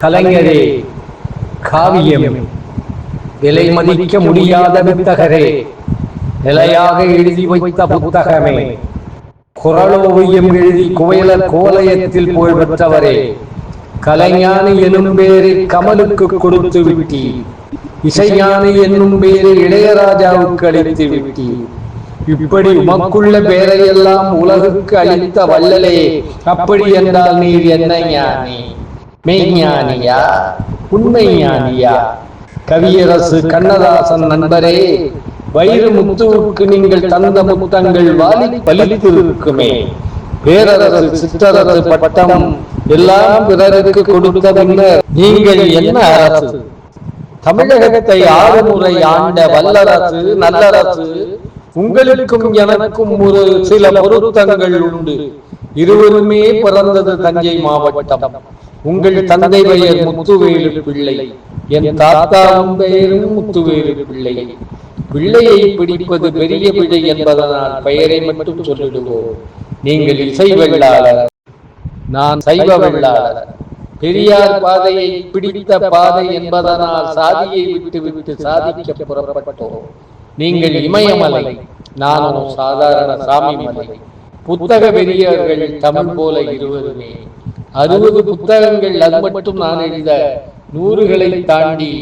கலைஞரே, காவியம் விலை மதிக்க முடியாத வித்தகரே, நிலையாக எழுதி வைத்த புத்தகமே, குறளோவியம் எழுதி குவையலர் கோலயத்தில் புகழ் பெற்றவரே, கலைஞானி எனும் பேரை கமலுக்கு கொடுத்து விட்டி, இசைஞானி என்னும் பேரை இளையராஜாவுக்கு அளித்து விட்டி, இப்படி உமக்குள்ள பேரையெல்லாம் உலகுக்கு அளித்த வள்ளலே, அப்படி என்றால் நீர் என்ன ஞானி? மெய்ஞானியா, உண்மை ஞானியா? கவியரசு கண்ணதாசன் நண்பரே, வைர முத்துவுக்கு நீங்கள் தந்த முத்தங்கள் வாலி பலித்திருக்குமே. பேரரசு சிற்றரசு பட்டம் எல்லாம் பிறருக்கு கொடுத்த பின்னர் நீங்கள் என்ன அரசு? தமிழகத்தை 6 முறை ஆண்ட வல்லரசு நல்லரசு, உங்களுக்கும் எனக்கும் ஒரு சில பொருத்தங்கள் உண்டு. இருவருமே பிறந்தது தஞ்சை மாவட்டம். உங்கள் தந்தை பெயர் முத்துவேலு பிள்ளை, என் தாத்தாவும் பெயரும் முத்துவேலு பிள்ளை. பிள்ளையை பிடிப்பது பெரிய பிழை என்பதனால் பெயரை மட்டும் சொல்லிடுவோம். நீங்கள் இசை வெள்ளாளர், நான் சைவ வெள்ளாளர். பெரியார் பாதையை பிடித்த பாதை என்பதனால் சாதியை விட்டு விட்டு சாதிக்க புறப்பட்டோம். நீங்கள் இமயமலை, நானும் சாதாரண சாமி மலை. புத்தக பெரியவர்கள் தமிழ் போல இருவருமே. 60 புத்தகங்கள் அது மட்டும் நான் எழுத 100களை தாண்டி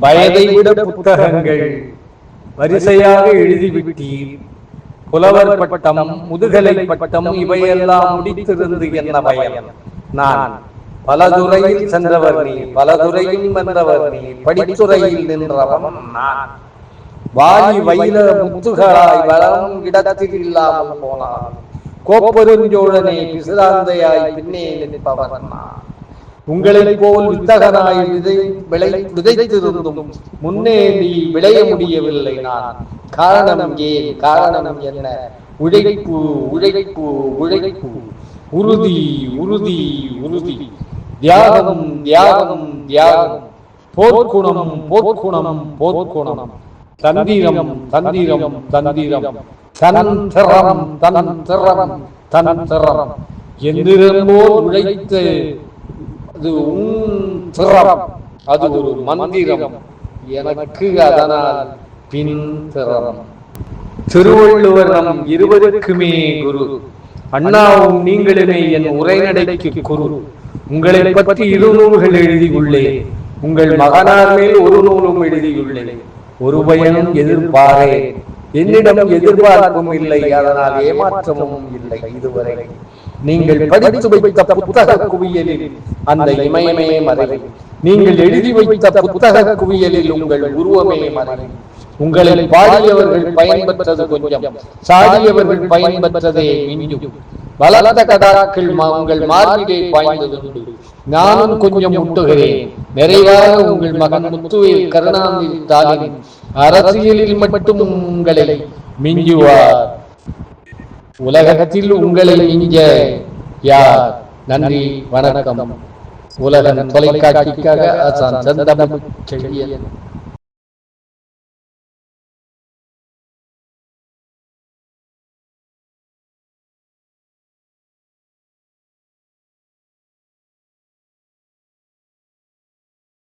வயதை விட புத்தகங்கள் வரிசையாக எழுதிவிட்டீர். புலவர் பட்டம், முதுகலை பட்டம் இவையெல்லாம் முடித்திருந்து என்ன பயன்? நான் பல துறையில் சென்றவர் நீ, பல துறையில் வென்றவர் நீ, படித்துறையில் நின்றவன் நான். வாலி வைர முத்துகளாய் வளம் இடத்தில் இல்லாமல் போனான். கோப்பெருஞ்சோழனை பிசிராந்தையாய் பின்னே நிற்பவன் நான். உங்களைப் போல் வித்தகனாய் விதைத்திருந்தும் முன்னேறி விளைய முடியவில்லை நான். காரணம் ஏன்? காரணம் என்ன? உழைப்பு உழைப்பு உழைப்பு, உறுதி உறுதி உறுதி, தியாகம் தியாகம் தியாகம், போர்க்குணம் போர்க்குணம் போர்க்குணம், தந்திரம் தந்திரம் தந்திரம், தந்திரம் தந்திரம் தந்திரம். எந்திரம் போல் உழைத்து அது திறம், அது ஒரு மந்திரம் எனக்கு, அதனால் பின் திறம். திருவள்ளுவர் நம் இருவருக்குமே குரு. அண்ணாவும் நீங்களுமே என் உரைநடைக்கு குரு. உங்களை பற்றி 2 நூல்கள் எழுதியுள்ளேன். உங்கள் மகனார் மேல் 1 நூலும் எழுதியுள்ளேன். ஒரு பயனும் எதிர்பாரே. என்னிடம் எதிர்பார்ப்பும் இல்லை, அதனால் ஏமாற்றமும் இல்லை. இதுவரை நீங்கள் படித்து வைத்த புத்தக குவியலில் அந்த இமயமே மறைவு. நீங்கள் எழுதி வைத்த புத்தக குவியலில் உங்கள் உருவமே மறைவு. உங்களை பாடியவர்கள் பயன்பெற்றது கொஞ்சம், சாடியவர்கள் பயன்பெற்றதே மிஞ்சும். வளர்ந்த கடாக்கள் உங்கள் மார்பிலே பாய்ந்ததுண்டு. நானும் கொஞ்சம் முட்டுகிறேன். நிறைவாக உங்கள் மகன் முத்துவேல் கருணாநிதி ஸ்டாலின் அரசியலில் மட்டும் உங்களை மிஞ்சுவார். உலகத்தில் உங்களை மிஞ்ச யார்? நன்றி, வணக்கம். உலகம் தொலைக்காட்சிக்காக ஆசான் செந்தமிழ் செழியன்.